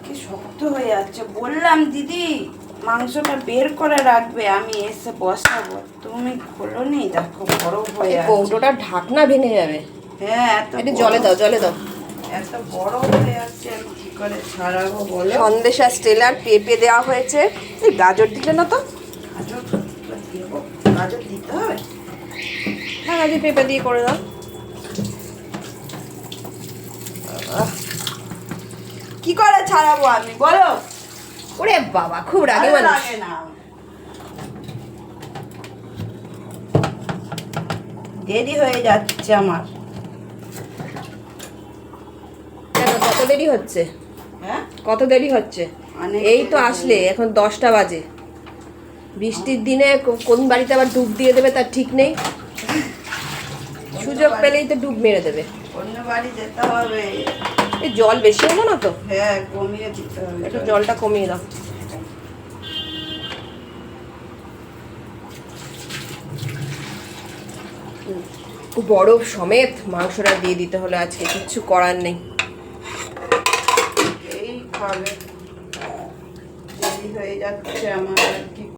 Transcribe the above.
কি শক্ত হয়ে যাচ্ছে। বললাম দিদি মাংসটা বের করে রাখবে, আমি এসে বসাবো, তুমি খোলোনি। দেখো বরফ হয়ে আছে। কৌটোটার ঢাকনা ভেঙে যাবে। হ্যাঁ, একটু জলে দাও, জলে দাও। এত বড় হয়ে যাচ্ছে, আমি কি করে ছাড়াবো বলো? সন্দেশা স্টেলার পেঁপে দেওয়া হয়েছে। এই গাজর দিলে না তো? গাজর দেবো, গাজর দিতে হবে। হ্যাঁ, গাজর পেঁপে দিয়ে করে দাও। কি করে ছাড়াবো আমি বলো? ওরে বাবা, খুব রাগে ভালো মানুষ। লাগে না। দেরি হয়ে যাচ্ছে আমার। কেন, কত দেরি হচ্ছে? হ্যাঁ, কত দেরি হচ্ছে? এই তো আসলে, এখন 10টা বাজে। বৃষ্টির দিনে কোন বাড়িতে আবার ডুব দিয়ে দেবে তার ঠিক নেই। সুযোগ পেলেই তো ডুব মেরে দেবে। অন্য বাড়ি যেতে হবে। এই জল বেশি হলো না তো? হ্যাঁ, কমিয়ে দিতে হবে। একটু জলটা কমিয়ে দাও। বরফ সমেত মাংসটা দিয়ে দিতে হলো আজকে, কিচ্ছু করার নেই। এই খাবে, দেরি হয়ে যাচ্ছে আমার আর কি।